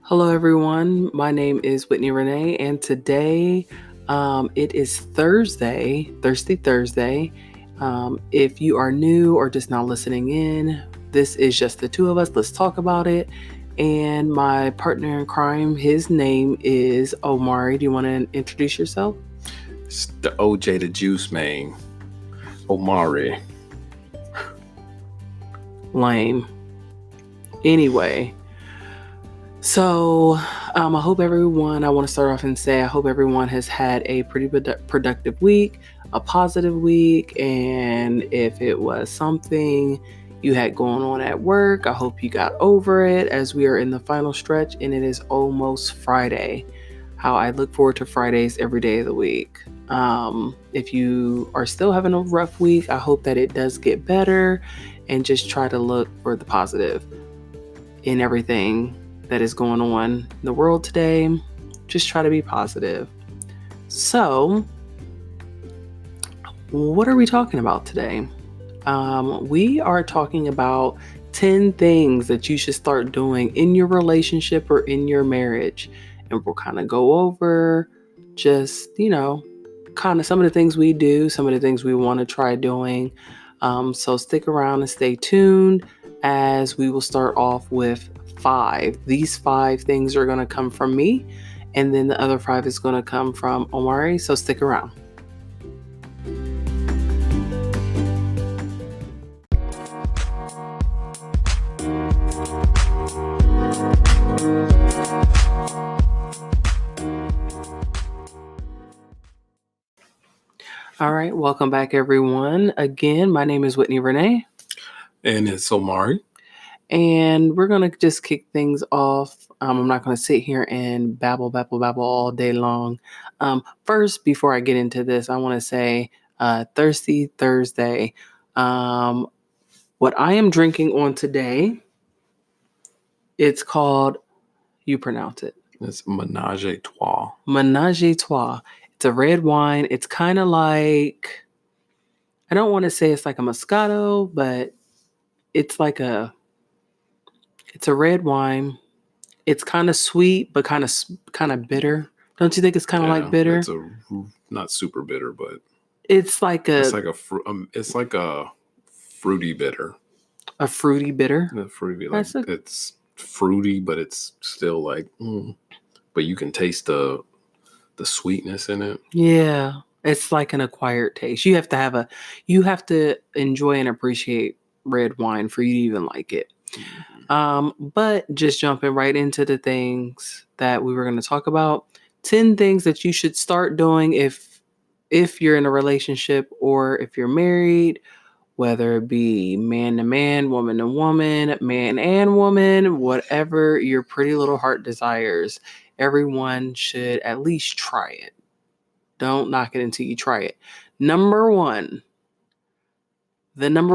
Hello, everyone. My name is Whitney Renee, and today it is Thursday, Thirsty Thursday. If you are new or just now listening in, this is just the two of us. Let's talk about it. And my partner in crime, his name is Omari. Do you want to introduce yourself? It's the OJ the Juice man, Omari. Lame. Anyway. So I hope everyone, I want to start off and say, I hope everyone has had a pretty productive week, a positive week. And if it was something you had going on at work, I hope you got over it as we are in the final stretch and it is almost Friday. How I look forward to Fridays every day of the week. If you are still having a rough week, I hope that it does get better and just try to look for the positive in everything that is going on in the world today. Just try to be positive. So, what are we talking about today? We are talking about 10 things that you should start doing in your relationship or in your marriage. And we'll kind of go over just, kind of some of the things we do, some of the things we want to try doing. So stick around and stay tuned as we will start off with 5. These 5 things are going to come from me, and then the other 5 is going to come from Omari. So stick around. All right, welcome back, everyone. Again, my name is Whitney Renee. And it's Omari. And we're going to just kick things off. I'm not going to sit here and babble all day long. First, before I get into this, I want to say Thirsty Thursday. What I am drinking on today, it's called, you pronounce it. It's Menage a Trois. Menage a Trois. It's a red wine. It's kind of like, I don't want to say it's like a Moscato, but it's like it's a red wine. It's kind of sweet, but kind of bitter. Don't you think it's kind of like bitter? It's not super bitter, but it's like it's like a fruity bitter. A fruity bitter. A fruity bitter. It's fruity, but it's still like, but you can taste the sweetness in it. Yeah, it's like an acquired taste. You have to enjoy and appreciate red wine for you to even like it. But just jumping right into the things that we were going to talk about, 10 things that you should start doing if you're in a relationship or if you're married, whether it be man to man, woman to woman, man and woman, whatever your pretty little heart desires, everyone should at least try it. Don't knock it until you try it. The number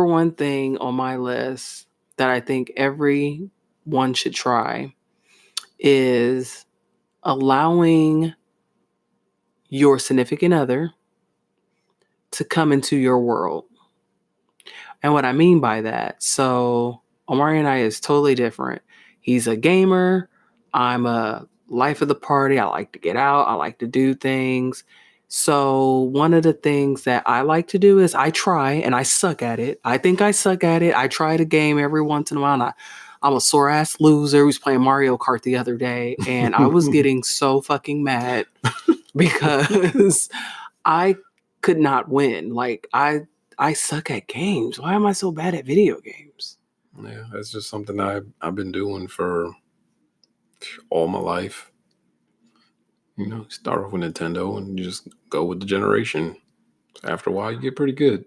one thing on my list that I think everyone should try is allowing your significant other to come into your world. And what I mean by that, so Omari and I is totally different. He's a gamer. I'm a life of the party. I like to get out. I like to do things. So one of the things that I like to do is I try, and I suck at it. I think I suck at it. I try the game every once in a while. And I'm a sore ass loser. We was playing Mario Kart the other day, and I was getting so fucking mad because I could not win. Like I suck at games. Why am I so bad at video games? Yeah, that's just something I've been doing for all my life. Start off with Nintendo and you just go with the generation. After a while, you get pretty good.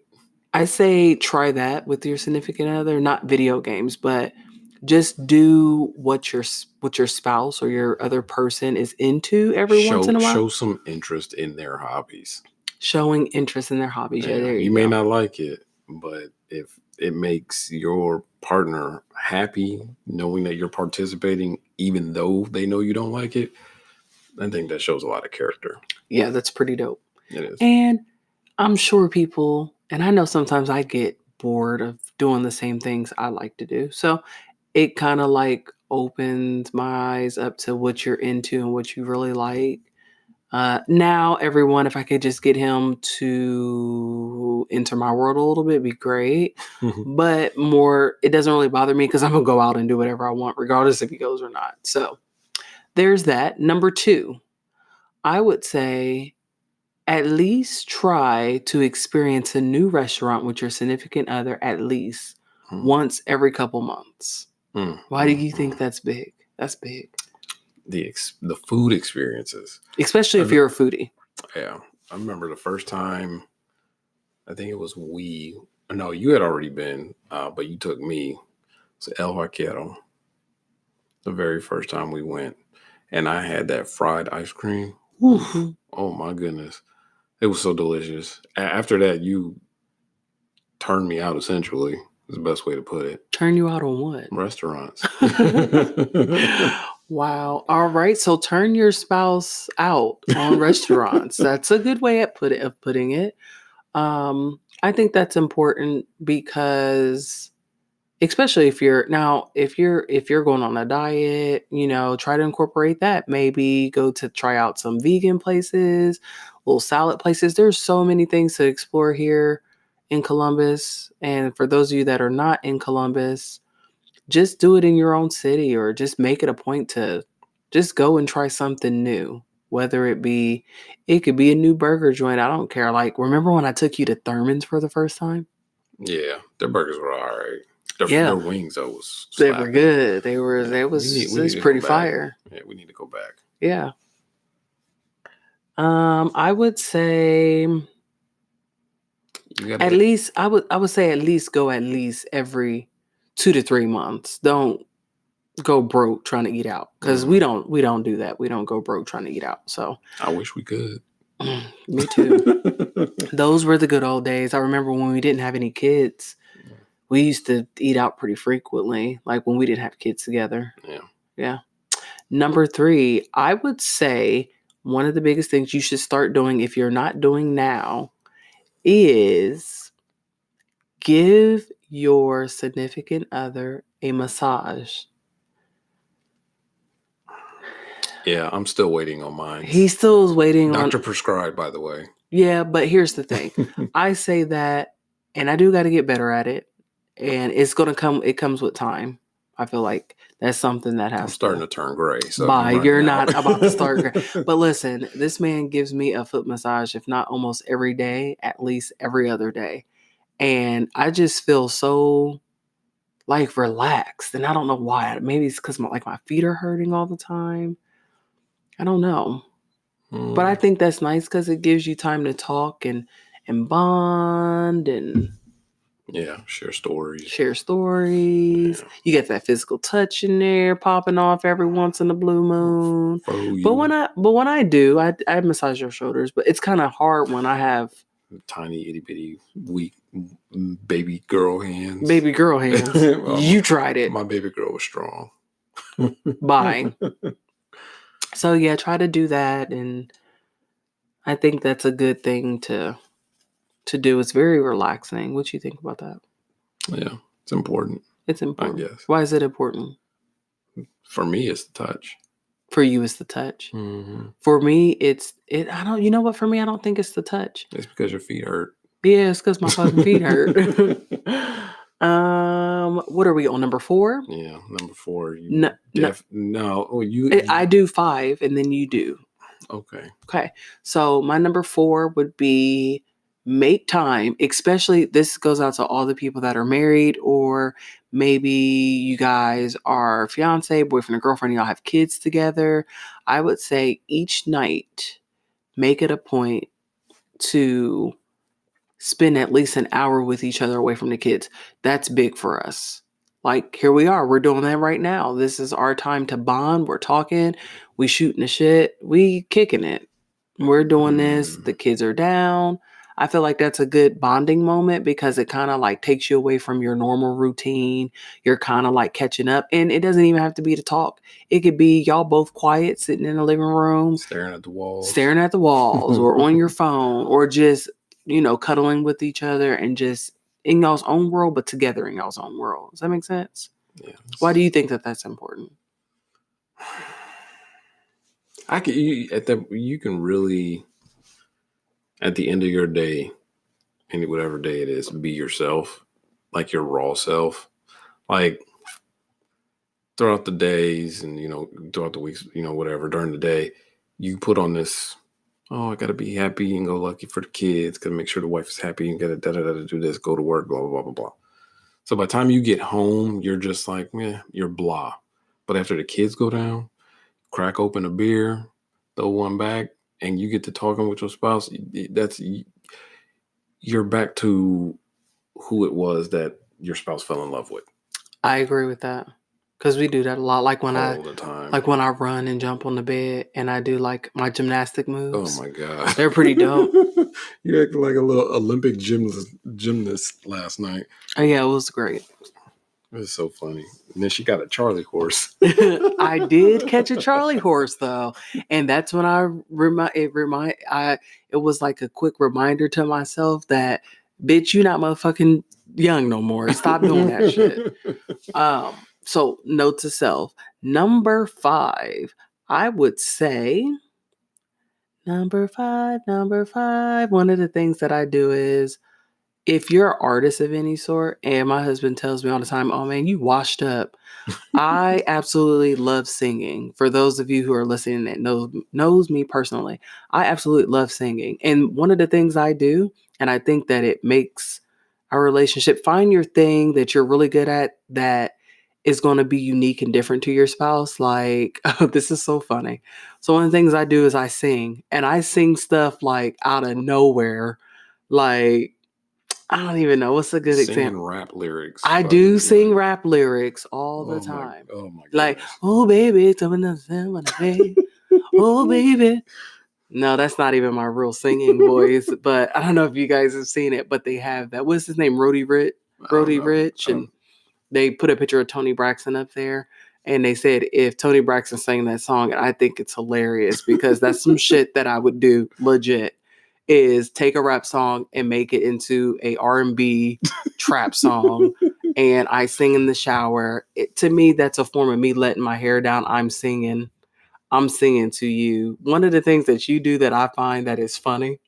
I say try that with your significant other, not video games, but just do what your spouse or your other person is into once in a while. Show some interest in their hobbies. Showing interest in their hobbies. Yeah, there you go. may not like it, but if it makes your partner happy knowing that you're participating, even though they know you don't like it, I think that shows a lot of character. Yeah, that's pretty dope. It is. And I'm sure people, and I know sometimes I get bored of doing the same things I like to do. So it kind of like opened my eyes up to what you're into and what you really like. Now, everyone, if I could just get him to enter my world a little bit, be great. But more, it doesn't really bother me because I'm going to go out and do whatever I want, regardless if he goes or not. So there's that. Number 2, I would say at least try to experience a new restaurant with your significant other at least once every couple months. Why do you think that's big? That's big. The food experiences. Especially if you're a foodie. Yeah. I remember the first time, I think it was no, you had already been, but you took me. It's El Vaquero. The very first time we went. And I had that fried ice cream. Mm-hmm. Oh my goodness. It was so delicious. After that, you turned me out, essentially. Is the best way to put it. Turn you out on what? Restaurants. Wow. All right. So turn your spouse out on restaurants. That's a good way of putting it. I think that's important because especially if you're going on a diet, try to incorporate that. Maybe go to try out some vegan places, little salad places. There's so many things to explore here in Columbus. And for those of you that are not in Columbus, just do it in your own city or just make it a point to just go and try something new. Whether it could be a new burger joint. I don't care. Like, remember when I took you to Thurman's for the first time? Yeah, their burgers were all right. Their wings, though, was They slapping. were good. They were. Yeah. It was pretty fire. Yeah, we need to go back. Yeah. I would say at least go at least every 2 to 3 months. Don't go broke trying to eat out because we don't do that. We don't go broke trying to eat out. So I wish we could. Me too. Those were the good old days. I remember when we didn't have any kids. We used to eat out pretty frequently, like when we didn't have kids together. Yeah. Number 3, I would say one of the biggest things you should start doing if you're not doing now is give your significant other a massage. Yeah, I'm still waiting on mine. He still is waiting on. Doctor prescribed, by the way. Yeah, but here's the thing. I say that, and I do got to get better at it. And it's going to come. It comes with time. I feel like that's something that has. I'm starting to turn gray. So you're not about to start gray. But listen, this man gives me a foot massage, if not almost every day, at least every other day. And I just feel so like relaxed. And I don't know why. Maybe it's because my feet are hurting all the time. I don't know. But I think that's nice because it gives you time to talk and bond and share stories. Yeah. You get that physical touch in there popping off every once in a blue moon. But when I do, I massage your shoulders, but it's kind of hard when I have tiny itty bitty weak baby girl hands. You tried it. My baby girl was strong. Bye. So yeah, try to do that, and I think that's a good thing to do. It's very relaxing. What do you think about that? Yeah, it's important. It's important. I guess. Why is it important? For me, it's the touch. For you, it's the touch. Mm-hmm. For me, I don't. You know what? For me, I don't think it's the touch. It's because your feet hurt. Yeah, it's because my fucking feet hurt. What are we on, number 4? Yeah, number 4. I do 5, and then you do. Okay. So my number 4 would be make time. Especially, this goes out to all the people that are married, or maybe you guys are fiance, boyfriend, or girlfriend. Y'all have kids together. I would say each night, make it a point to spend at least an hour with each other away from the kids. That's big for us. Like, here we are. We're doing that right now. This is our time to bond. We're talking. We shooting the shit. We kicking it. We're doing this. The kids are down. I feel like that's a good bonding moment because it kind of like takes you away from your normal routine. You're kind of like catching up. And it doesn't even have to be to talk. It could be y'all both quiet, sitting in the living room. Staring at the walls. Or on your phone. Or just, cuddling with each other and just in y'all's own world, but together in y'all's own world. Does that make sense? Yeah. Why do you think that that's important? You can really, at the end of your day, and whatever day it is, be yourself, like your raw self. Like throughout the days and, throughout the weeks, whatever, during the day, you put on this, oh, I got to be happy and go lucky for the kids, got to make sure the wife is happy and got to do this, go to work, blah, blah, blah, blah, blah. So by the time you get home, you're just like, you're blah. But after the kids go down, crack open a beer, throw one back, and you get to talking with your spouse, you're back to who it was that your spouse fell in love with. I agree with that. Because we do that a lot. Like when all the time. Like when I run and jump on the bed and I do like my gymnastic moves. Oh my God. They're pretty dope. You acted like a little Olympic gymnast last night. Oh yeah, it was great. It was so funny. And then she got a Charlie horse. I did catch a Charlie horse though. And that's when it was like a quick reminder to myself that, bitch, you not motherfucking young no more. Stop doing that shit. So note to self. Number 5, I would say number five. One of the things that I do is, if you're an artist of any sort, and my husband tells me all the time, oh man, you washed up. I absolutely love singing. For those of you who are listening that knows me personally, I absolutely love singing. And one of the things I do, and I think that it makes our relationship, find your thing that you're really good at that is going to be unique and different to your spouse. Like, oh, this is so funny. So one of the things I do is I sing, and I sing stuff like out of nowhere. Like, I don't even know. What's a good example? Rap lyrics. I do sing rap lyrics all the time. Oh my God. Like, oh baby, oh baby. No, that's not even my real singing voice. But I don't know if you guys have seen it, but they have that. What's his name? Roddy Rich. And they put a picture of Tony Braxton up there. And they said, if Tony Braxton sang that song, and I think it's hilarious because that's some shit that I would do legit, is take a rap song and make it into a R&B trap song. And I sing in the shower. To me, that's a form of me letting my hair down. I'm singing to you. One of the things that you do that I find that is funny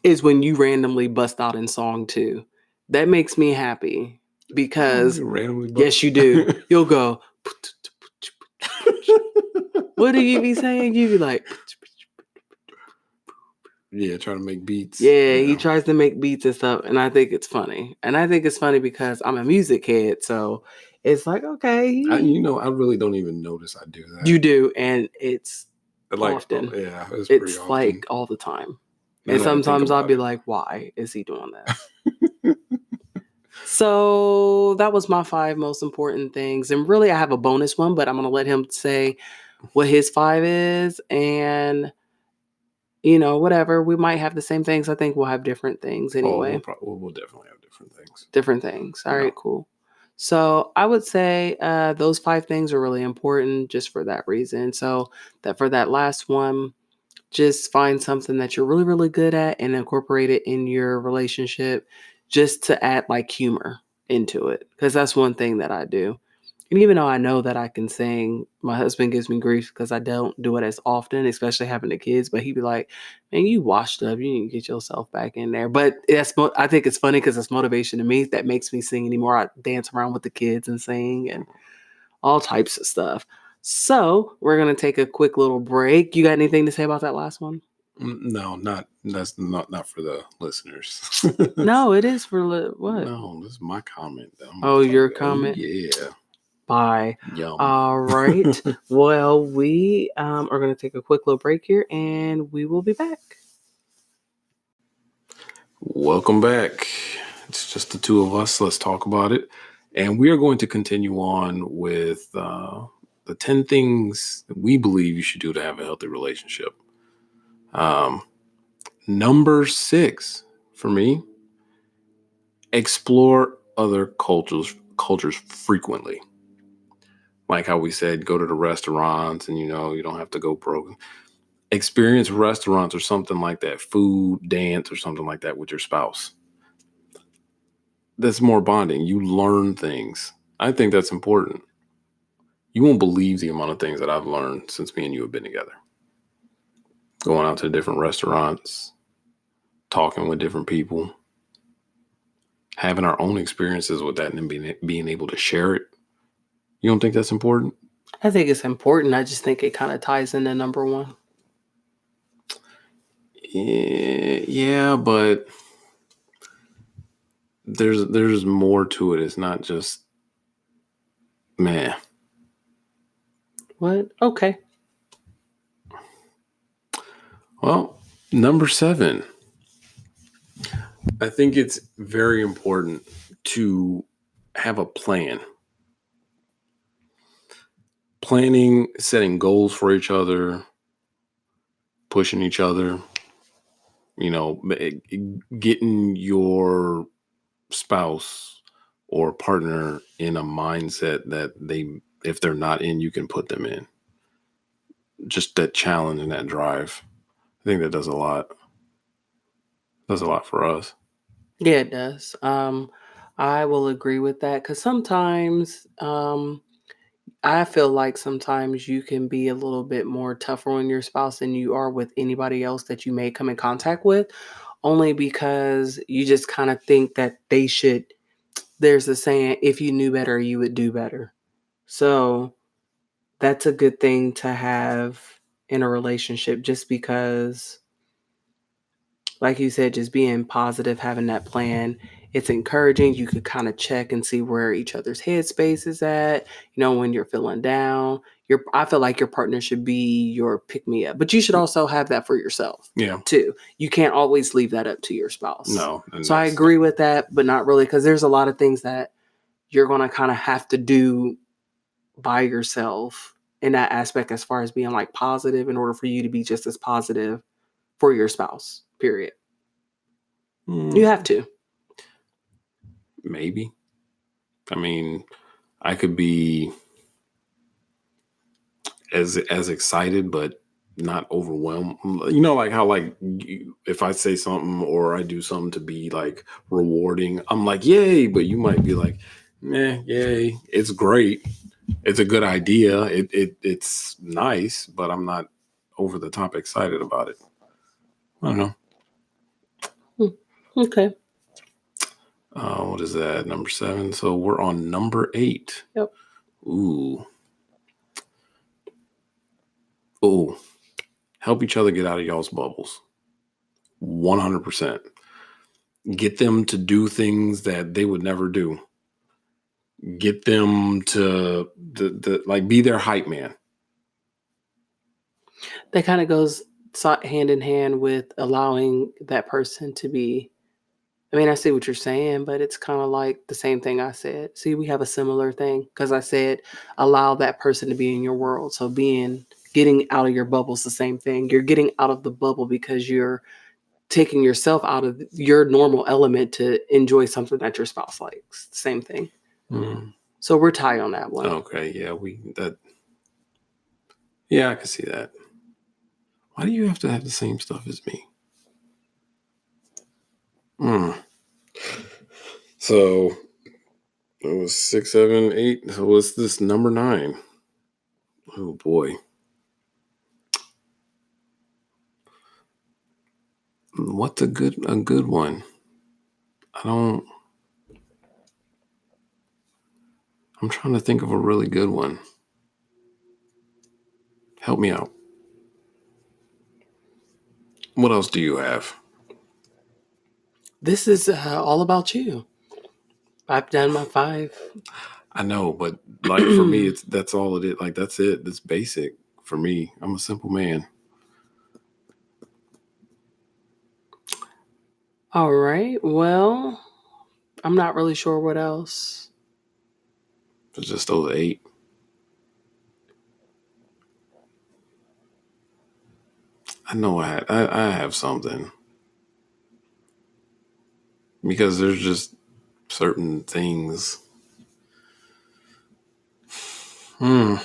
is when you randomly bust out in song too. That makes me happy because yes, you do. You'll go, what do you be saying? You be like, yeah, trying to make beats. Yeah, he tries to make beats and stuff, and I think it's funny. And I think it's funny because I'm a music head, so it's like, okay. I really don't even notice I do that. You do, and it's like, often. Yeah, it's pretty often. Like all the time. And sometimes I'll be like, why is he doing this? So that was my 5 most important things. And really, I have a bonus one, but I'm going to let him say what his 5 is. And, whatever. We might have the same things. I think we'll have different things anyway. We'll definitely have different things. Different things. All right, cool. So I would say those 5 things are really important just for that reason. So that for that last one, just find something that you're really, really good at and incorporate it in your relationship just to add like humor into it. Because that's one thing that I do. And even though I know that I can sing, my husband gives me grief because I don't do it as often, especially having the kids. But he'd be like, man, you washed up. You need to get yourself back in there. But I think it's funny because it's motivation to me that makes me sing anymore. I dance around with the kids and sing and all types of stuff. So we're going to take a quick little break. You got anything to say about that last one? No, that's not for the listeners. No, it is for what? No, this is my comment. Your comment? Yeah. Bye. Yum. All right. Well, we are going to take a quick little break here and we will be back. Welcome back. It's just the two of us. Let's talk about it. And we are going to continue on with the 10 things that we believe you should do to have a healthy relationship. Number 6 for me, explore other cultures frequently. Like how we said, go to the restaurants and, you don't have to go broke. Experience restaurants or something like that, food, dance or something like that with your spouse. that's more bonding. You learn things. I think that's important. You won't believe the amount of things that I've learned since me and you have been together. Going out to different restaurants, talking with different people, having our own experiences with that, and then being able to share it. You don't think that's important? I think it's important. I just think it kind of ties into number one. Yeah, but there's more to it. It's not just man. What? Okay. Well, number 7. I think it's very important to have a plan. Planning, setting goals for each other, pushing each other, getting your spouse or partner in a mindset that if they're not in, you can put them in. Just that challenge and that drive. I think that does a lot. Does a lot for us. Yeah, it does. I will agree with that because sometimes I feel like sometimes you can be a little bit more tougher on your spouse than you are with anybody else that you may come in contact with, only because you just kind of think that they should. There's a saying, if you knew better, you would do better. So that's a good thing to have in a relationship just because, like you said, just being positive, having that plan, it's encouraging. You could kind of check and see where each other's headspace is at. When you're feeling down, I feel like your partner should be your pick me up, but you should also have that for yourself. Yeah. Too. You can't always leave that up to your spouse. No. So I agree with that, but not really, because there's a lot of things that you're going to kind of have to do by yourself in that aspect, as far as being like positive, in order for you to be just as positive for your spouse, period. You have to. Maybe. I mean, I could be as excited, but not overwhelmed. Like how if I say something or I do something to be like rewarding, I'm like, yay, but you might be like, yay, it's great. It's a good idea. It's nice, but I'm not over the top excited about it. I don't know. Okay. What is that? Number 7. So we're on number 8. Yep. Ooh. Help each other get out of y'all's bubbles. 100%. Get them to do things that they would never do. Get them to like be their hype man. That kind of goes hand in hand with allowing that person to be. I mean, I see what you're saying, but it's kind of like the same thing I said. See, we have a similar thing because I said allow that person to be in your world. So getting out of your bubble is the same thing. You're getting out of the bubble because you're taking yourself out of your normal element to enjoy something that your spouse likes. Same thing. Mm. So we're tied on that one. Okay, yeah, yeah, I can see that. Why do you have to have the same stuff as me? So it was 6, 7, 8. So what's this number 9? Oh boy. What's a good one? I'm trying to think of a really good one. Help me out. What else do you have? This is all about you. I've done my 5. I know, but like for me, that's all it is. Like that's it. That's basic for me. I'm a simple man. All right. Well, I'm not really sure what else. It's just those 8. I know I have something. Because there's just certain things. Yeah,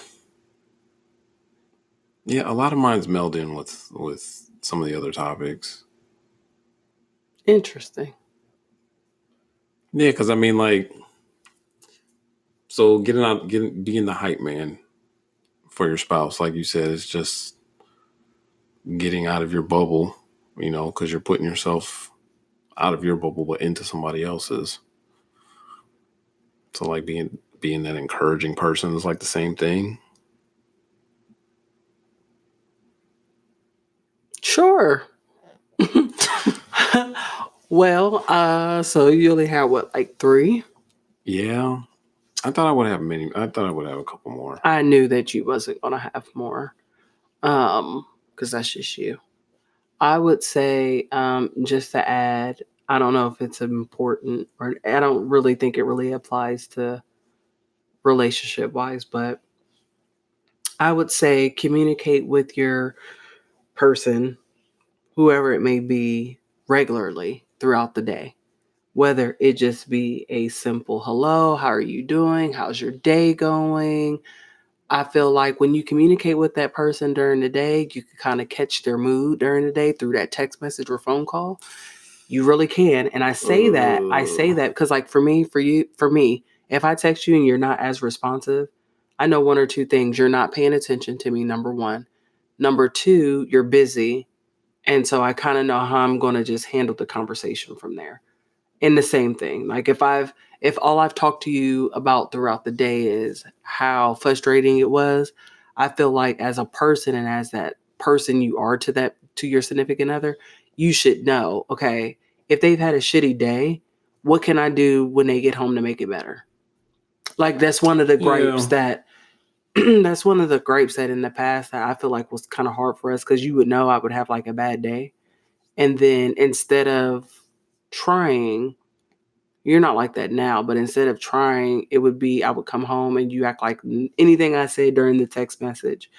a lot of mine's meld in with some of the other topics. Interesting. Yeah, because I mean, like, so being the hype man for your spouse, like you said, is just getting out of your bubble, because you're putting yourself out of your bubble but into somebody else's. So like being that encouraging person is like the same thing. Sure. Well, so you only have what, like three? Yeah. I thought I would have many. I thought I would have a couple more. I knew that you wasn't gonna have more. Because that's just you. I would say, just to add, I don't know if it's important or I don't really think it really applies to relationship wise, but I would say communicate with your person, whoever it may be, regularly throughout the day. Whether it just be a simple hello, how are you doing? How's your day going? I feel like when you communicate with that person during the day, you can kind of catch their mood during the day through that text message or phone call. You really can. And I say that because like for me, if I text you and you're not as responsive, I know one or two things. You're not paying attention to me, number one. Number two, you're busy. And so I kind of know how I'm going to just handle the conversation from there. And the same thing. Like if all I've talked to you about throughout the day is how frustrating it was, I feel like as a person and as that person you are to your significant other, you should know, okay, if they've had a shitty day, what can I do when they get home to make it better? Like that's one of the gripes Yeah. that that's one of the gripes that in the past that I feel like was kind of hard for us because you would know I would have like a bad day. And then instead of trying, you're not like that now, but instead of trying, it would be I would come home and you act like anything I said during the text message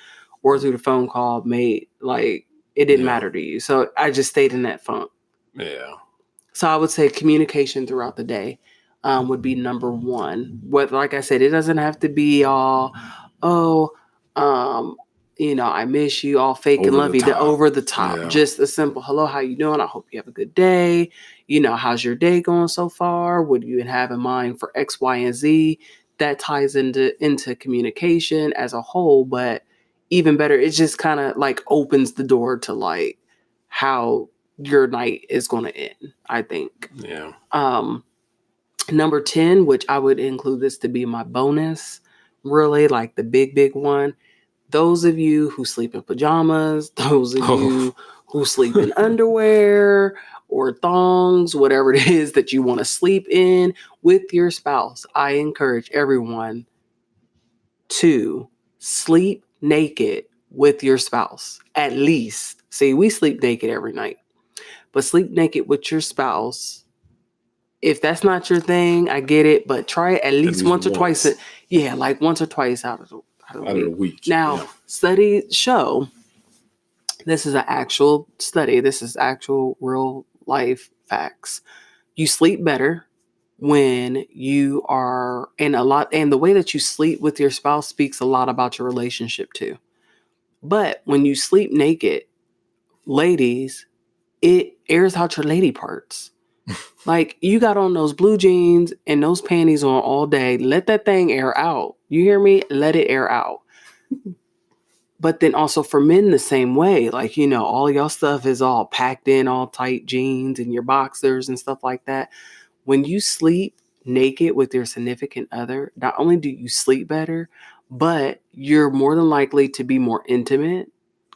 or through the phone call made like it didn't Yeah. matter to you. So I just stayed in that funk. Yeah. So I would say communication throughout the day would be number one. What, like I said, it doesn't have to be all, oh, um, I miss you, all fake and Over the lovey, the top. over the top. Yeah. Just a simple hello, how you doing? I hope you have a good day. How's your day going so far? What do you have in mind for X, Y, and Z? That ties into communication as a whole, but even better, it just kind of like opens the door to like how your night is going to end, I think. Yeah. Um, Number 10, which I would include this to be my bonus, really like the big one. Those of you who sleep in pajamas, those of Oh. you who sleep in underwear or thongs, whatever it is that you want to sleep in with your spouse, I encourage everyone to sleep naked with your spouse. At least, see, we sleep naked every night, but sleep naked with your spouse. If that's not your thing, I get it, but try it at At least least once or twice. once Yeah, like once or twice out of the out of the week. week. Now, Yeah. studies show this is an actual study. This is actual real life facts. You sleep better when you are and the way that you sleep with your spouse speaks a lot about your relationship too. But when you sleep naked, ladies, it airs out your lady parts. Like you got on those blue jeans and those panties on all day. Let that thing air out. You hear me? Let it air out. But then also for men the same way. Like, all y'all stuff is all packed in, all tight jeans and your boxers and stuff like that. When you sleep naked with your significant other, not only do you sleep better, but you're more than likely to be more intimate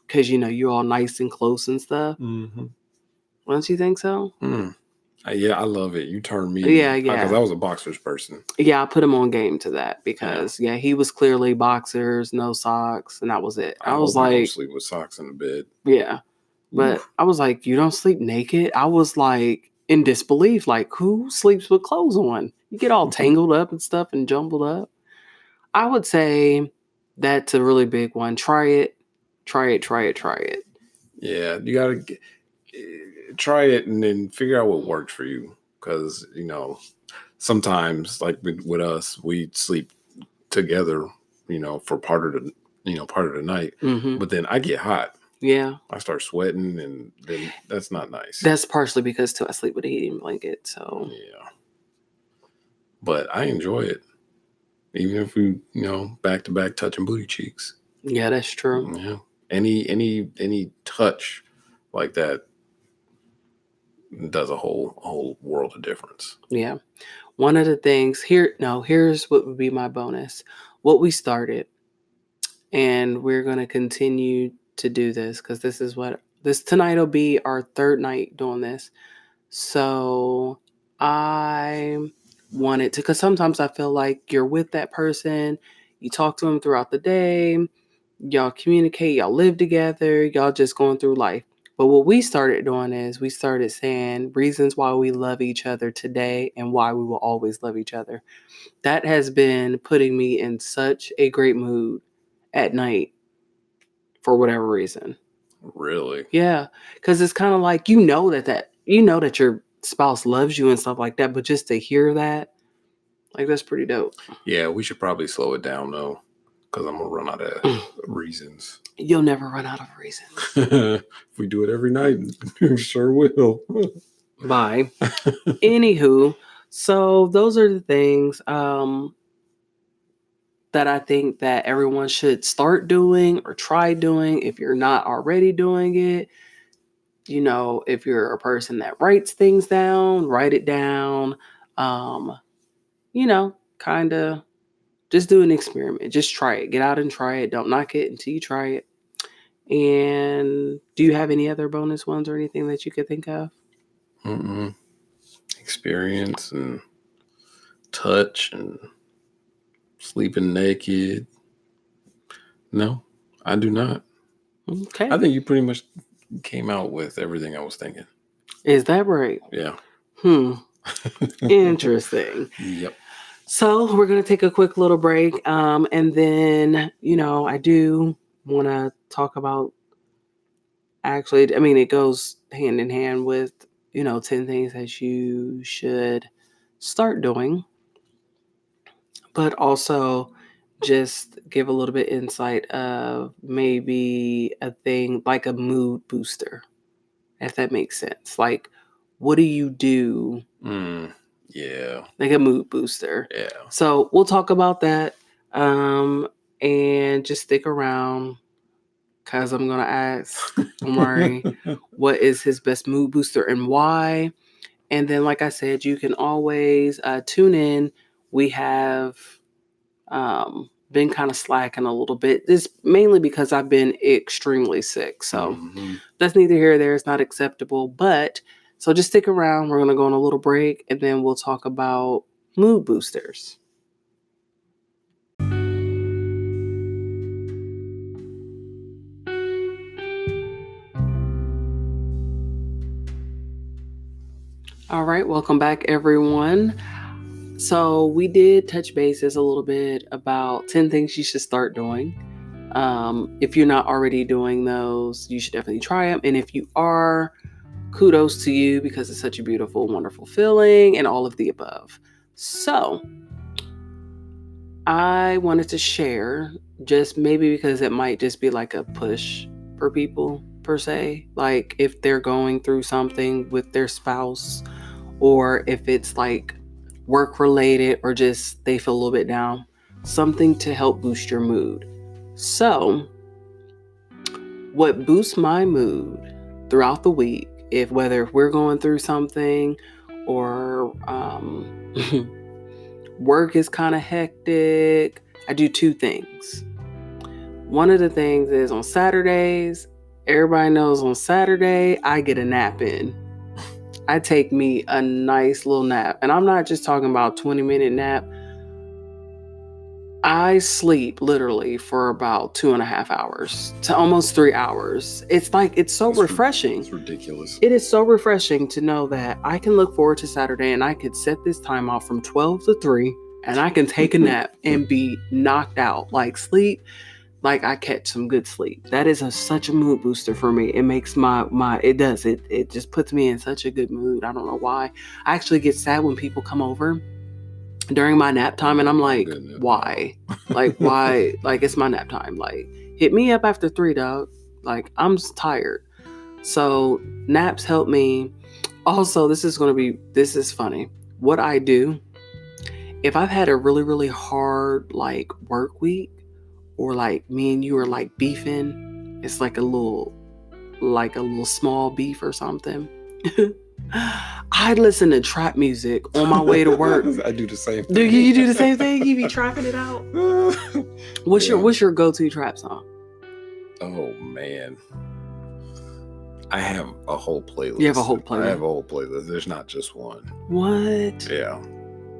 because you're all nice and close and stuff. Mm-hmm. Don't you think so? Yeah, I love it. You turned me Yeah, because yeah. I was a boxers person. Yeah, I put him on game to that Yeah. because he was clearly boxers, no socks, and that was it. I I was hope you don't like, sleep with socks in the bed. yeah. But Oof. I was like, you don't sleep naked? I was like in disbelief, like who sleeps with clothes on? You get all tangled up and stuff and jumbled up. I would say that's a really big one. Try it. Try it, try it, try it. Yeah, you gotta try it and then figure out what works for you. Because sometimes, like with us, we sleep together. For part of the night. Mm-hmm. But then I get hot. Yeah. I start sweating, and then that's not nice. That's partially because too I sleep with a heating blanket. So Yeah. but I enjoy it. Even if we, back to back touching booty cheeks. Yeah, that's true. Yeah. Any touch like that does a whole world of difference. Yeah. One of the things here's what would be my bonus. What we started, and we're going to continue to do this because this tonight will be our third night doing this. So I wanted to, because sometimes I feel like you're with that person, you talk to them throughout the day, y'all communicate, y'all live together, y'all just going through life. But what we started doing is we started saying reasons why we love each other today and why we will always love each other. That has been putting me in such a great mood at night for whatever reason. Really? Yeah, because it's kind of like that your spouse loves you and stuff like that, but just to hear that, like that's pretty dope. Yeah, we should probably slow it down though, because I'm gonna run out of reasons. You'll never run out of reasons. If we do it every night, we sure will. Bye. Anywho, so those are the things that I think that everyone should start doing or try doing if you're not already doing it. If you're a person that writes things down, write it down. Kind of just do an experiment. Just try it. Get out and try it. Don't knock it until you try it. And do you have any other bonus ones or anything that you could think of? Experience and touch and sleeping naked. No, I do not. Okay. I think you pretty much came out with everything I was thinking. Is that right? Yeah. Interesting. Yep. So we're going to take a quick little break. And then, I do want to talk about, actually, it goes hand in hand with, 10 things that you should start doing, but also just give a little bit insight of maybe a thing like a mood booster, if that makes sense. Like, what do you do? Yeah. Like a mood booster. Yeah. So we'll talk about that. And just stick around because I'm going to ask Omari what is his best mood booster and why. And then, like I said, you can always tune in. We have been kind of slacking a little bit. This mainly because I've been extremely sick. So that's neither here nor there. It's not acceptable. But so just stick around. We're going to go on a little break and then we'll talk about mood boosters. All right. Welcome back, everyone. So we did touch bases a little bit about 10 things you should start doing. If you're not already doing those, you should definitely try them. And if you are, kudos to you because it's such a beautiful, wonderful feeling and all of the above. So I wanted to share, just maybe because it might just be like a push for people per se. Like if they're going through something with their spouse, or if it's like work related or just they feel a little bit down, something to help boost your mood. So what boosts my mood throughout the week, whether we're going through something or work is kind of hectic, I do two things. One of the things is on Saturdays, everybody knows on Saturday, I get a nap in. I take me a nice little nap. And I'm not just talking about 20-minute nap. I sleep literally for about 2.5 hours to almost 3 hours. It's so refreshing. It's ridiculous. It is so refreshing to know that I can look forward to Saturday and I could set this time off from 12 to 3 and I can take a nap and be knocked out. Like sleep, like I catch some good sleep. That is such a mood booster for me. It makes it just puts me in such a good mood. I don't know why. I actually get sad when people come over during my nap time and I'm like, why? Like, why? Like, it's my nap time. Like, hit me up after 3, dog. Like, I'm just tired. So naps help me. Also, this is funny. What I do if I've had a really, really hard like work week, or like me and you are like beefing, it's like a little small beef or something. I listen to trap music on my way to work. I do the same thing. Do you do the same thing? You be trapping it out? What's your go-to trap song? Oh man, I have a whole playlist. You have a whole playlist? I have a whole playlist. There's not just one. What? Yeah,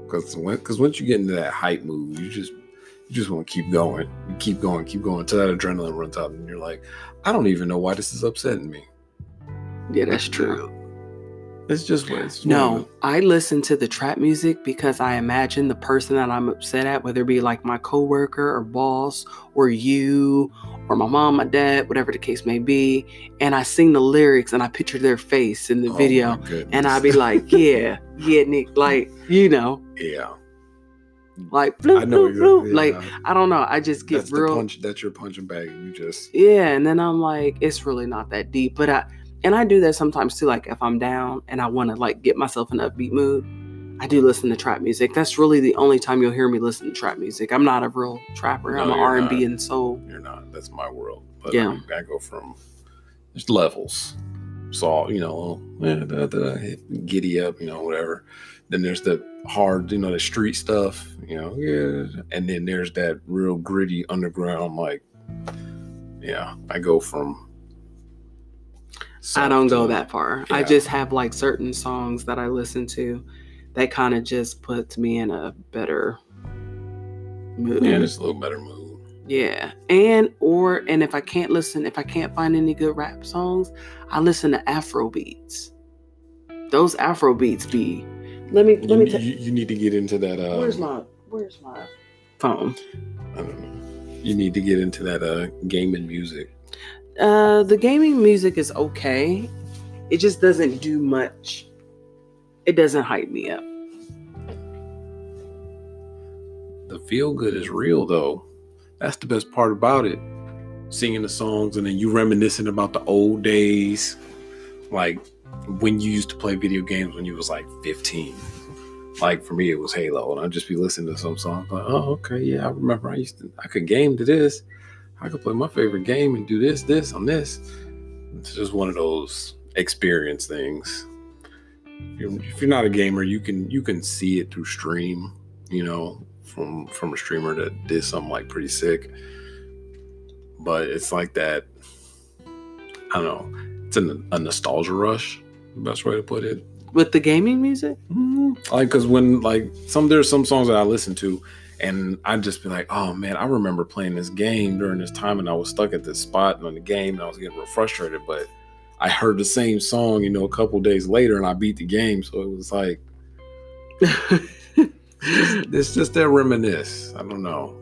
because once you get into that hype mood, you just want to keep going. You keep going until that adrenaline runs out, and you're like, I don't even know why this is upsetting me. Yeah, that's true. It's just what it's. No, I listen to the trap music because I imagine the person that I'm upset at, whether it be like my coworker or boss or you or my mom, my dad, whatever the case may be, and I sing the lyrics and I picture their face in the video, and I be like, yeah, Nick, like, you know. Yeah. Like, bloop, I know bloop, bloop. Yeah. Like, I don't know. I just get that's real. That's your punching bag. And you just. Yeah, and then I'm like, it's really not that deep. But I do that sometimes too. Like if I'm down and I want to like get myself in an upbeat mood, I do listen to trap music. That's really the only time you'll hear me listen to trap music. I'm not a real trapper. No, I'm an R&B and soul. You're not. That's my world. But yeah. I go from just levels. So, giddy up, whatever. Then there's the hard, the street stuff, and then there's that real gritty underground, like, yeah, I go from. I don't go that far. Yeah. I just have like certain songs that I listen to that kind of just puts me in a better mood. Yeah, just a little better mood. Yeah. And if I can't find any good rap songs, I listen to Afro beats. Those Afro beats be. Let me you need to get into that. Where's my phone? I don't know. You need to get into that gaming music. The gaming music is okay. It just doesn't do much. It doesn't hype me up. The feel good is real though. That's the best part about it. Singing the songs and then you reminiscing about the old days. Like when you used to play video games when you was like 15. Like for me it was Halo, and I'd just be listening to some songs like, oh okay, yeah, I remember I could game to this. I could play my favorite game and do this on this. It's just one of those experience things. If you're not a gamer, you can see it through stream, from a streamer that did something like pretty sick. But it's like that, I don't know, it's a nostalgia rush, the best way to put it. With the gaming music? Mm-hmm. Like, because when, like, there's some songs that I listen to, and I'd just be like, oh man, I remember playing this game during this time and I was stuck at this spot on the game and I was getting real frustrated, but I heard the same song, a couple days later and I beat the game. So it was like, it's just that reminisce. I don't know.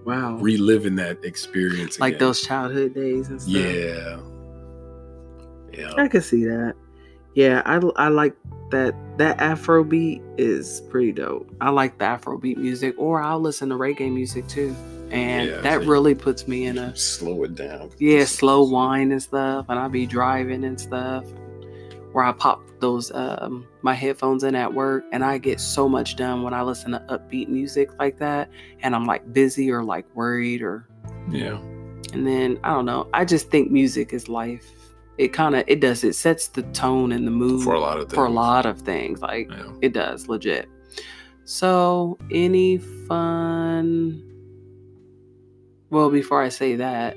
Wow. Reliving that experience like again. Those childhood days and stuff. Yeah. I can see that. Yeah, I like that Afro beat is pretty dope. I like the Afro beat music, or I'll listen to reggae music too. And that really puts me in a slow it down. Yeah, slow wine and stuff, and I'll be driving and stuff. Or I pop those my headphones in at work, and I get so much done when I listen to upbeat music like that, and I'm like busy or like worried or And then I don't know. I just think music is life. It sets the tone and the mood for a lot of things. Like it does, legit. So any fun? Well, before I say that,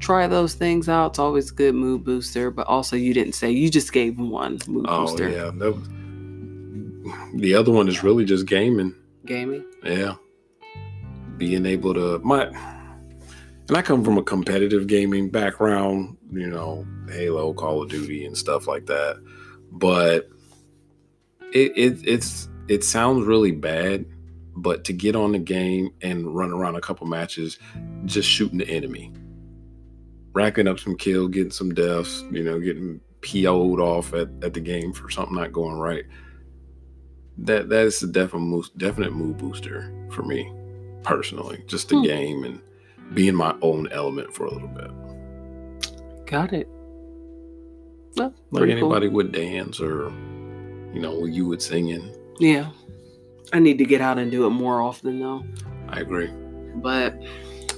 try those things out. It's always a good mood booster. But also, you didn't say, you just gave one mood booster. Oh yeah, the other one is really just gaming. Gaming. Yeah, being able to and I come from a competitive gaming background, Halo, Call of Duty and stuff like that. But it sounds really bad, but to get on the game and run around a couple matches, just shooting the enemy, racking up some kills, getting some deaths, getting PO'd off at the game for something not going right. That's a definite mood booster for me personally. Just the game and be in my own element for a little bit. Got it. Well, like anybody would dance or, what you would sing in. Yeah. I need to get out and do it more often though. I agree. But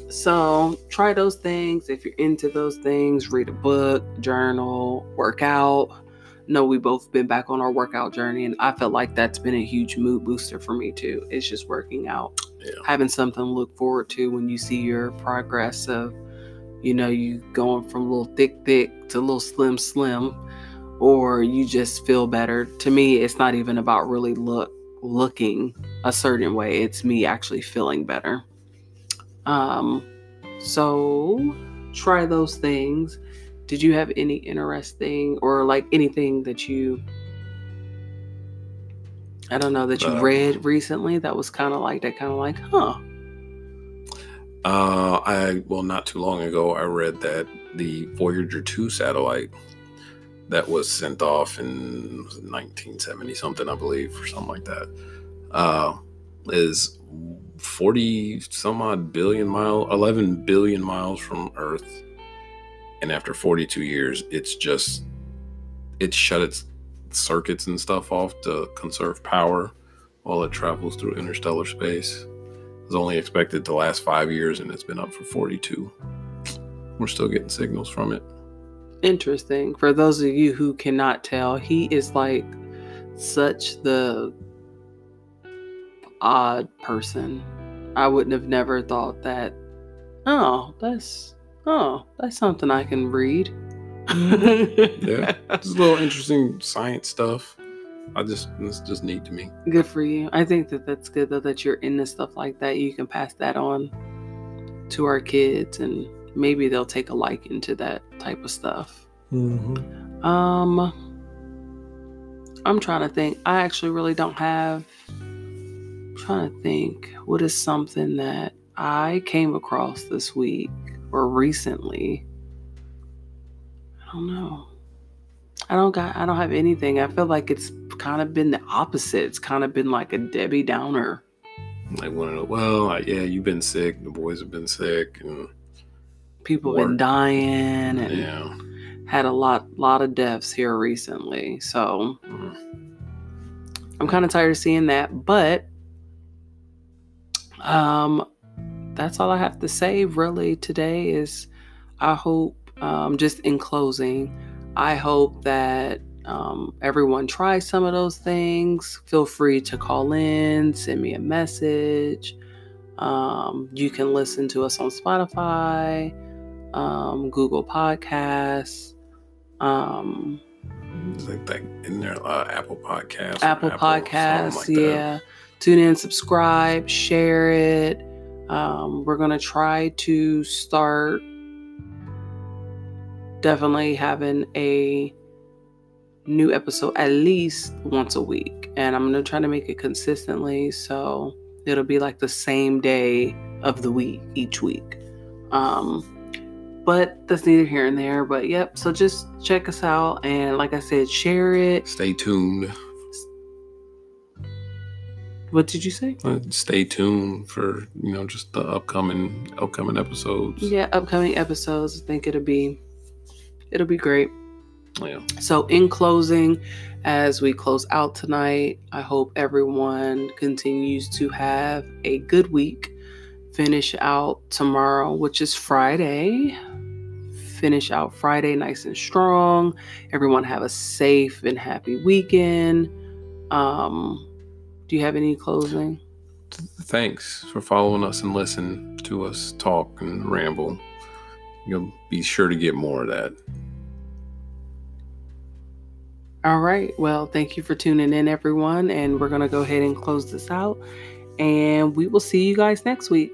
so try those things. If you're into those things, read a book, journal, work out. No, we both been back on our workout journey, and I felt like that's been a huge mood booster for me too. It's just working out, having something to look forward to when you see your progress of, you going from a little thick to a little slim, or you just feel better. To me, it's not even about really looking a certain way. It's me actually feeling better. So try those things. Did you have any interesting or like anything that you read recently that was kind of like, huh? Not too long ago, I read that the Voyager 2 satellite that was sent off in 1970 something, I believe, or something like that, is 40 some odd billion 11 billion miles from Earth. And after 42 years, it shut its circuits and stuff off to conserve power while it travels through interstellar space. It was only expected to last 5 years, and it's been up for 42. We're still getting signals from it. Interesting. For those of you who cannot tell, he is like such the odd person. I wouldn't have never thought that. That's something I can read. Yeah, it's a little interesting science stuff. It's just neat to me. Good for you. I think that's good though, that you're into stuff like that. You can pass that on to our kids, and maybe they'll take a liking to that type of stuff. Mm-hmm. I'm trying to think. I actually really don't have. I'm trying to think. What is something that I came across this week or recently? I don't know. I don't have anything. I feel like it's kind of been the opposite. It's kind of been like a Debbie Downer. Like you've been sick. The boys have been sick, and people have been dying, and had a lot of deaths here recently. So I'm kind of tired of seeing that. But that's all I have to say really today. Is I hope, just in closing, I hope that everyone tries some of those things. Feel free to call in, send me a message. You can listen to us on Spotify, Google Podcasts. Like that in there, Apple Podcasts. Apple Podcasts, yeah. Tune in, subscribe, share it. We're going to try to start definitely having a new episode at least once a week. And I'm going to try to make it consistently, so it'll be like the same day of the week each week. But that's neither here and there. But yep, so just check us out, and like I said, share it. Stay tuned. What did you say? Stay tuned for just the upcoming episodes. Yeah, upcoming episodes. I think it'll be great. Yeah. So in closing, as we close out tonight, I hope everyone continues to have a good week. Finish out tomorrow, which is Friday. Finish out Friday nice and strong. Everyone have a safe and happy weekend. Do you have any closing? Thanks for following us and listen to us talk and ramble. You'll be sure to get more of that. All right. Well, thank you for tuning in, everyone. And we're going to go ahead and close this out. And we will see you guys next week.